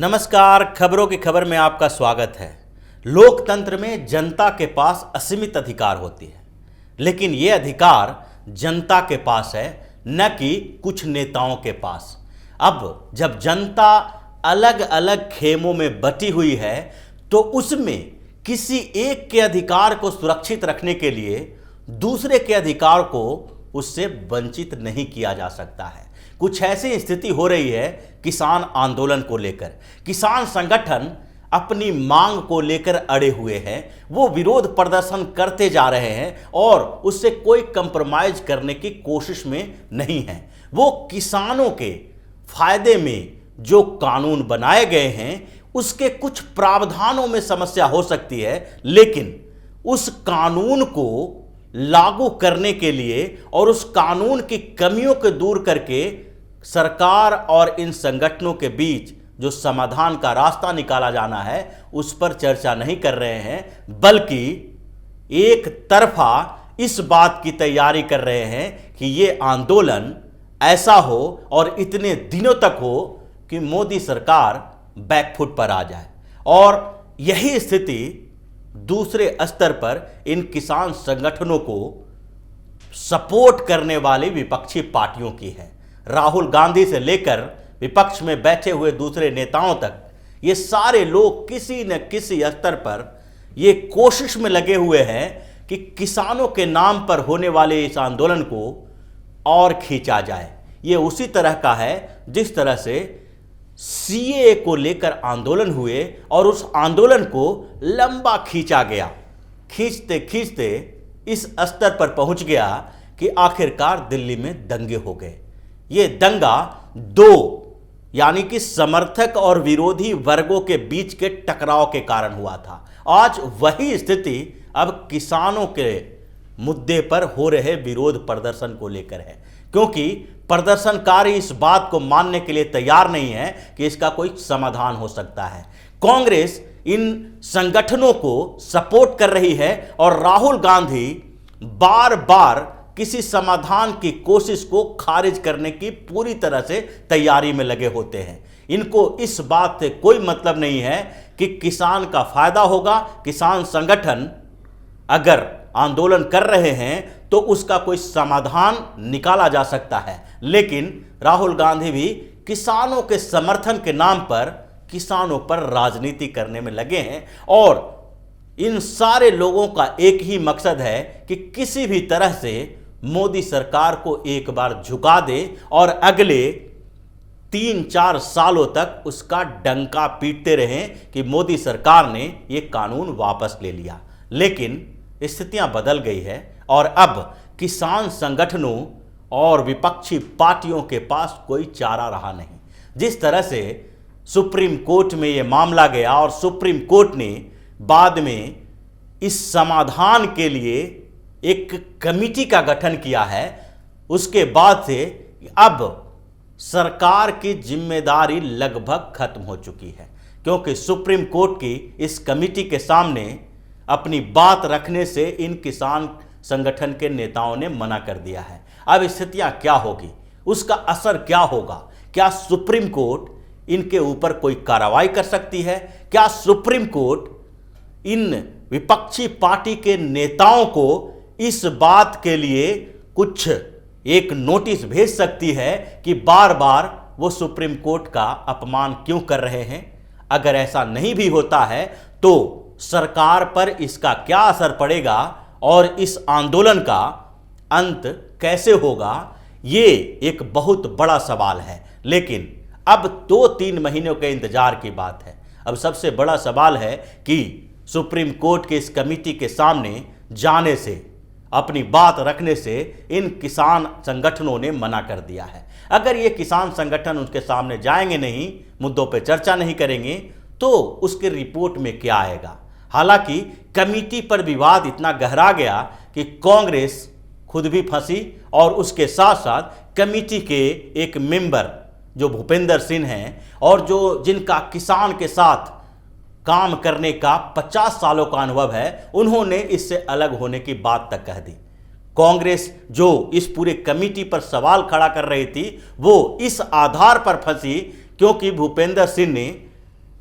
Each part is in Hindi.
नमस्कार, खबरों की खबर में आपका स्वागत है। लोकतंत्र में जनता के पास असीमित अधिकार होती है, लेकिन ये अधिकार जनता के पास है, न कि कुछ नेताओं के पास। अब जब जनता अलग अलग खेमों में बटी हुई है, तो उसमें किसी एक के अधिकार को सुरक्षित रखने के लिए दूसरे के अधिकार को उससे वंचित नहीं किया जा सकता है। कुछ ऐसी स्थिति हो रही है किसान आंदोलन को लेकर। किसान संगठन अपनी मांग को लेकर अड़े हुए हैं, वो विरोध प्रदर्शन करते जा रहे हैं और उससे कोई कंप्रोमाइज करने की कोशिश में नहीं है। वो किसानों के फायदे में जो कानून बनाए गए हैं उसके कुछ प्रावधानों में समस्या हो सकती है, लेकिन उस कानून को लागू करने के लिए और उस कानून की कमियों को दूर करके सरकार और इन संगठनों के बीच जो समाधान का रास्ता निकाला जाना है उस पर चर्चा नहीं कर रहे हैं, बल्कि एक तरफा इस बात की तैयारी कर रहे हैं कि ये आंदोलन ऐसा हो और इतने दिनों तक हो कि मोदी सरकार बैकफुट पर आ जाए। और यही स्थिति दूसरे स्तर पर इन किसान संगठनों को सपोर्ट करने वाली विपक्षी पार्टियों की है। राहुल गांधी से लेकर विपक्ष में बैठे हुए दूसरे नेताओं तक ये सारे लोग किसी न किसी स्तर पर ये कोशिश में लगे हुए हैं कि किसानों के नाम पर होने वाले इस आंदोलन को और खींचा जाए। ये उसी तरह का है जिस तरह से सीएए को लेकर आंदोलन हुए और उस आंदोलन को लंबा खींचा गया। खींचते खींचते इस स्तर पर पहुंच गया कि आखिरकार दिल्ली में दंगे हो गए। ये दंगा दो यानी कि समर्थक और विरोधी वर्गों के बीच के टकराव के कारण हुआ था। आज वही स्थिति अब किसानों के मुद्दे पर हो रहे विरोध प्रदर्शन को लेकर है, क्योंकि प्रदर्शनकारी इस बात को मानने के लिए तैयार नहीं है कि इसका कोई समाधान हो सकता है। कांग्रेस इन संगठनों को सपोर्ट कर रही है और राहुल गांधी बार बार किसी समाधान की कोशिश को खारिज करने की पूरी तरह से तैयारी में लगे होते हैं। इनको इस बात से कोई मतलब नहीं है कि किसान का फायदा होगा। किसान संगठन अगर आंदोलन कर रहे हैं तो उसका कोई समाधान निकाला जा सकता है, लेकिन राहुल गांधी भी किसानों के समर्थन के नाम पर किसानों पर राजनीति करने में लगे हैं। और इन सारे लोगों का एक ही मकसद है कि किसी भी तरह से मोदी सरकार को एक बार झुका दे और अगले 3-4 सालों तक उसका डंका पीटते रहें कि मोदी सरकार ने ये कानून वापस ले लिया। लेकिन स्थितियां बदल गई है और अब किसान संगठनों और विपक्षी पार्टियों के पास कोई चारा रहा नहीं। जिस तरह से सुप्रीम कोर्ट में ये मामला गया और सुप्रीम कोर्ट ने बाद में इस समाधान के लिए एक कमेटी का गठन किया है, उसके बाद से अब सरकार की जिम्मेदारी लगभग खत्म हो चुकी है, क्योंकि सुप्रीम कोर्ट की इस कमेटी के सामने अपनी बात रखने से इन किसान संगठन के नेताओं ने मना कर दिया है। अब स्थितियां क्या होगी, उसका असर क्या होगा? क्या सुप्रीम कोर्ट इनके ऊपर कोई कार्रवाई कर सकती है? क्या सुप्रीम कोर्ट इन विपक्षी पार्टी के नेताओं को इस बात के लिए कुछ एक नोटिस भेज सकती है कि बार बार वो सुप्रीम कोर्ट का अपमान क्यों कर रहे हैं? अगर ऐसा नहीं भी होता है तो सरकार पर इसका क्या असर पड़ेगा और इस आंदोलन का अंत कैसे होगा, ये एक बहुत बड़ा सवाल है। लेकिन अब 2-3 महीनों के इंतजार की बात है। अब सबसे बड़ा सवाल है कि सुप्रीम कोर्ट के इस कमेटी के सामने जाने से, अपनी बात रखने से इन किसान संगठनों ने मना कर दिया है। अगर ये किसान संगठन उनके सामने जाएंगे नहीं, मुद्दों पर चर्चा नहीं करेंगे, तो उसके रिपोर्ट में क्या आएगा? हालांकि कमेटी पर विवाद इतना गहरा गया कि कांग्रेस खुद भी फंसी और उसके साथ साथ कमेटी के एक मेंबर जो भूपेंद्र सिंह हैं और जो जिनका किसान के साथ काम करने का 50 सालों का अनुभव है, उन्होंने इससे अलग होने की बात तक कह दी। कांग्रेस जो इस पूरे कमेटी पर सवाल खड़ा कर रही थी वो इस आधार पर फंसी क्योंकि भूपेंद्र सिंह ने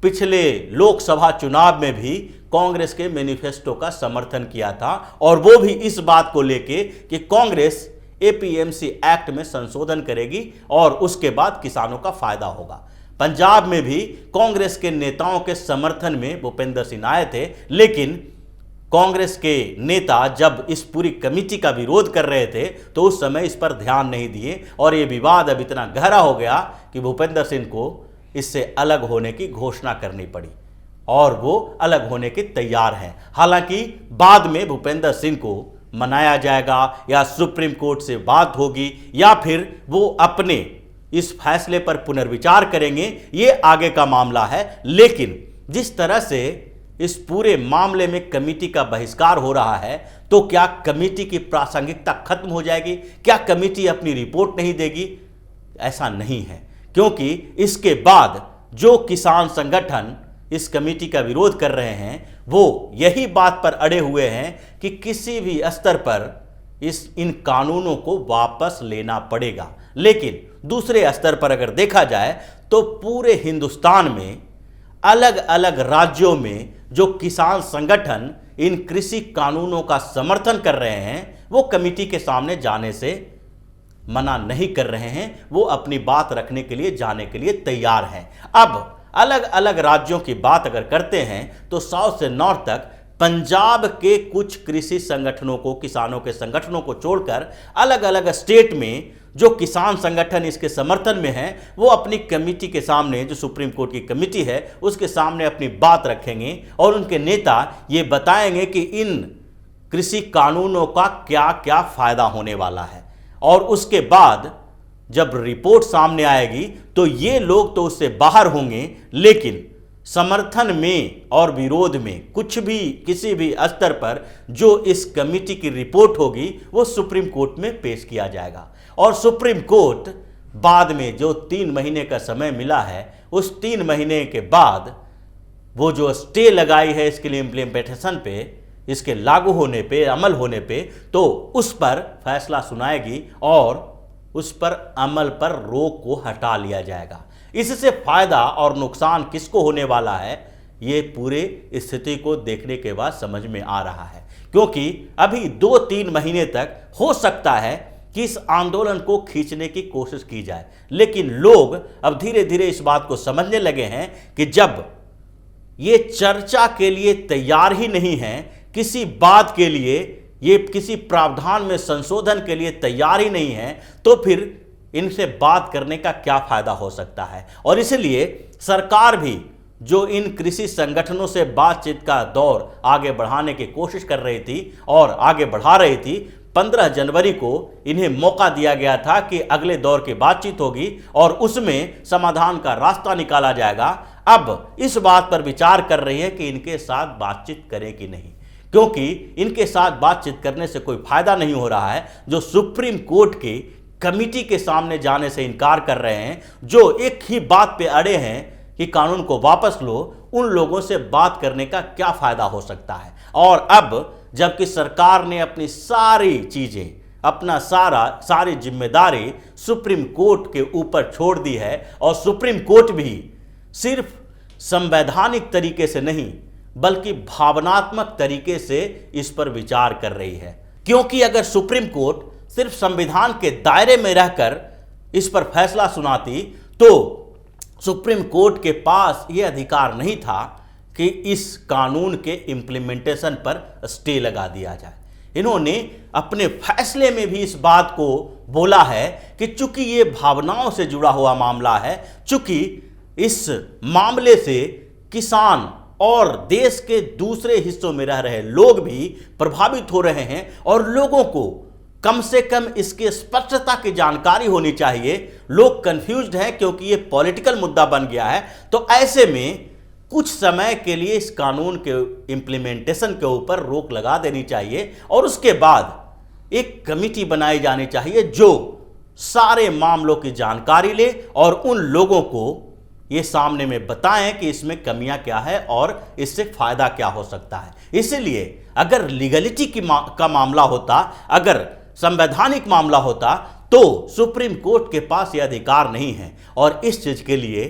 पिछले लोकसभा चुनाव में भी कांग्रेस के मैनिफेस्टो का समर्थन किया था, और वो भी इस बात को लेके कि कांग्रेस एपीएमसी एक्ट में संशोधन करेगी और उसके बाद किसानों का फायदा होगा। पंजाब में भी कांग्रेस के नेताओं के समर्थन में भूपेंद्र सिंह आए थे, लेकिन कांग्रेस के नेता जब इस पूरी कमेटी का विरोध कर रहे थे तो उस समय इस पर ध्यान नहीं दिए, और ये विवाद अब इतना गहरा हो गया कि भूपेंद्र सिंह को इससे अलग होने की घोषणा करनी पड़ी, और वो अलग होने के तैयार हैं। हालांकि बाद में भूपेंद्र सिंह को मनाया जाएगा या सुप्रीम कोर्ट से बात होगी या फिर वो अपने इस फैसले पर पुनर्विचार करेंगे, ये आगे का मामला है। लेकिन जिस तरह से इस पूरे मामले में कमेटी का बहिष्कार हो रहा है, तो क्या कमेटी की प्रासंगिकता खत्म हो जाएगी? क्या कमेटी अपनी रिपोर्ट नहीं देगी? ऐसा नहीं है, क्योंकि इसके बाद जो किसान संगठन इस कमेटी का विरोध कर रहे हैं वो यही बात पर अड़े हुए हैं कि किसी भी स्तर पर इन कानूनों को वापस लेना पड़ेगा। लेकिन दूसरे स्तर पर अगर देखा जाए तो पूरे हिंदुस्तान में अलग अलग राज्यों में जो किसान संगठन इन कृषि कानूनों का समर्थन कर रहे हैं वो कमेटी के सामने जाने से मना नहीं कर रहे हैं, वो अपनी बात रखने के लिए जाने के लिए तैयार हैं। अब अलग अलग राज्यों की बात अगर करते हैं तो साउथ से नॉर्थ तक पंजाब के कुछ कृषि संगठनों को, किसानों के संगठनों को छोड़कर अलग अलग स्टेट में जो किसान संगठन इसके समर्थन में हैं वो अपनी कमेटी के सामने, जो सुप्रीम कोर्ट की कमेटी है उसके सामने अपनी बात रखेंगे और उनके नेता ये बताएंगे कि इन कृषि कानूनों का क्या क्या फायदा होने वाला है। और उसके बाद जब रिपोर्ट सामने आएगी तो ये लोग तो उससे बाहर होंगे, लेकिन समर्थन में और विरोध में कुछ भी किसी भी स्तर पर जो इस कमेटी की रिपोर्ट होगी वो सुप्रीम कोर्ट में पेश किया जाएगा। और सुप्रीम कोर्ट बाद में जो 3 महीने का समय मिला है, उस 3 महीने के बाद वो जो स्टे लगाई है इसके लिए इम्प्लीमेंटेशन पे, इसके लागू होने पे, अमल होने पे, तो उस पर फैसला सुनाएगी और उस पर अमल पर रोक को हटा लिया जाएगा। इससे फायदा और नुकसान किसको होने वाला है ये पूरे स्थिति को देखने के बाद समझ में आ रहा है, क्योंकि अभी 2-3 महीने तक हो सकता है कि इस आंदोलन को खींचने की कोशिश की जाए, लेकिन लोग अब धीरे धीरे इस बात को समझने लगे हैं कि जब ये चर्चा के लिए तैयार ही नहीं है, किसी बात के लिए, ये किसी प्रावधान में संशोधन के लिए तैयार ही नहीं है, तो फिर इनसे बात करने का क्या फायदा हो सकता है। और इसलिए सरकार भी जो इन कृषि संगठनों से बातचीत का दौर आगे बढ़ाने की कोशिश कर रही थी और आगे बढ़ा रही थी, 15 जनवरी को इन्हें मौका दिया गया था कि अगले दौर की बातचीत होगी और उसमें समाधान का रास्ता निकाला जाएगा। अब इस बात पर विचार कर रही है कि इनके साथ बातचीत करें कि नहीं, क्योंकि इनके साथ बातचीत करने से कोई फायदा नहीं हो रहा है। जो सुप्रीम कोर्ट की कमेटी के सामने जाने से इनकार कर रहे हैं, जो एक ही बात पे अड़े हैं कि कानून को वापस लो, उन लोगों से बात करने का क्या फायदा हो सकता है। और अब जबकि सरकार ने अपनी सारी चीजें, अपना सारी जिम्मेदारी सुप्रीम कोर्ट के ऊपर छोड़ दी है, और सुप्रीम कोर्ट भी सिर्फ संवैधानिक तरीके से नहीं बल्कि भावनात्मक तरीके से इस पर विचार कर रही है। क्योंकि अगर सुप्रीम कोर्ट सिर्फ संविधान के दायरे में रहकर इस पर फैसला सुनाती तो सुप्रीम कोर्ट के पास यह अधिकार नहीं था कि इस कानून के इम्प्लीमेंटेशन पर स्टे लगा दिया जाए। इन्होंने अपने फैसले में भी इस बात को बोला है कि चूंकि ये भावनाओं से जुड़ा हुआ मामला है, चूंकि इस मामले से किसान और देश के दूसरे हिस्सों में रह रहे लोग भी प्रभावित हो रहे हैं और लोगों को कम से कम इसकी स्पष्टता की जानकारी होनी चाहिए। लोग कंफ्यूज्ड हैं क्योंकि ये पॉलिटिकल मुद्दा बन गया है। तो ऐसे में कुछ समय के लिए इस कानून के इम्प्लीमेंटेशन के ऊपर रोक लगा देनी चाहिए और उसके बाद एक कमेटी बनाई जानी चाहिए जो सारे मामलों की जानकारी ले और उन लोगों को ये सामने में बताएं कि इसमें कमियां क्या है और इससे फायदा क्या हो सकता है। इसलिए अगर लीगलिटी का मामला होता, अगर संवैधानिक मामला होता, तो सुप्रीम कोर्ट के पास यह अधिकार नहीं है और इस चीज के लिए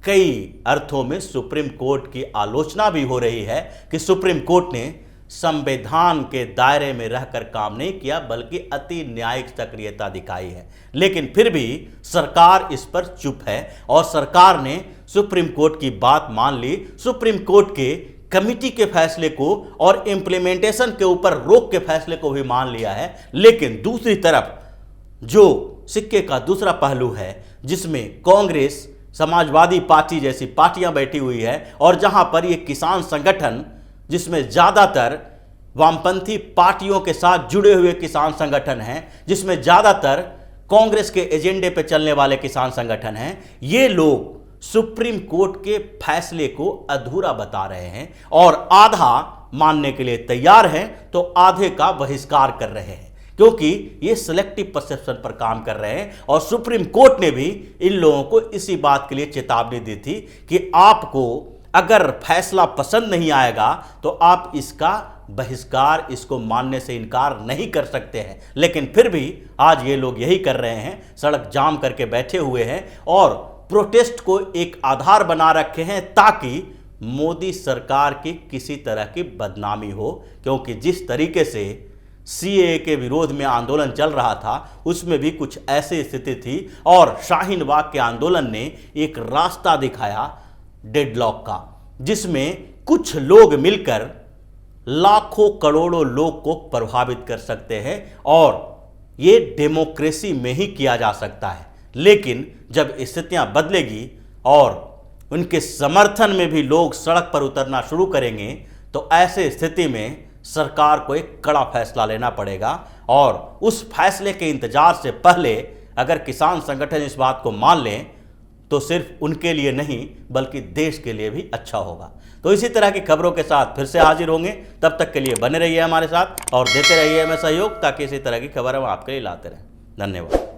कई अर्थों में सुप्रीम कोर्ट की आलोचना भी हो रही है कि सुप्रीम कोर्ट ने संविधान के दायरे में रहकर काम नहीं किया बल्कि अति न्यायिक सक्रियता दिखाई है। लेकिन फिर भी सरकार इस पर चुप है और सरकार ने सुप्रीम कोर्ट की बात मान ली, सुप्रीम कोर्ट के कमिटी के फैसले को और इंप्लीमेंटेशन के ऊपर रोक के फैसले को भी मान लिया है। लेकिन दूसरी तरफ जो सिक्के का दूसरा पहलू है, जिसमें कांग्रेस, समाजवादी पार्टी जैसी पार्टियां बैठी हुई है और जहां पर ये किसान संगठन, जिसमें ज़्यादातर वामपंथी पार्टियों के साथ जुड़े हुए किसान संगठन हैं, जिसमें ज़्यादातर कांग्रेस के एजेंडे पर चलने वाले किसान संगठन हैं, ये लोग सुप्रीम कोर्ट के फैसले को अधूरा बता रहे हैं और आधा मानने के लिए तैयार हैं तो आधे का बहिष्कार कर रहे हैं, क्योंकि ये सिलेक्टिव परसेप्शन पर काम कर रहे हैं। और सुप्रीम कोर्ट ने भी इन लोगों को इसी बात के लिए चेतावनी दी थी कि आपको अगर फैसला पसंद नहीं आएगा तो आप इसका बहिष्कार, इसको मानने से इनकार नहीं कर सकते हैं। लेकिन फिर भी आज ये लोग यही कर रहे हैं, सड़क जाम करके बैठे हुए हैं और प्रोटेस्ट को एक आधार बना रखे हैं ताकि मोदी सरकार की किसी तरह की बदनामी हो। क्योंकि जिस तरीके से सीएए के विरोध में आंदोलन चल रहा था उसमें भी कुछ ऐसी स्थिति थी और शाहीन बाग के आंदोलन ने एक रास्ता दिखाया डेडलॉक का, जिसमें कुछ लोग मिलकर लाखों करोड़ों लोग को प्रभावित कर सकते हैं और ये डेमोक्रेसी में ही किया जा सकता है। लेकिन जब स्थितियां बदलेगी और उनके समर्थन में भी लोग सड़क पर उतरना शुरू करेंगे तो ऐसे स्थिति में सरकार को एक कड़ा फैसला लेना पड़ेगा। और उस फैसले के इंतजार से पहले अगर किसान संगठन इस बात को मान लें तो सिर्फ उनके लिए नहीं बल्कि देश के लिए भी अच्छा होगा। तो इसी तरह की खबरों के साथ फिर से हाजिर होंगे, तब तक के लिए बने रहिए हमारे साथ और देते रहिए हमें सहयोग ताकि इसी तरह की खबर हम आपके लिए लाते रहें। धन्यवाद।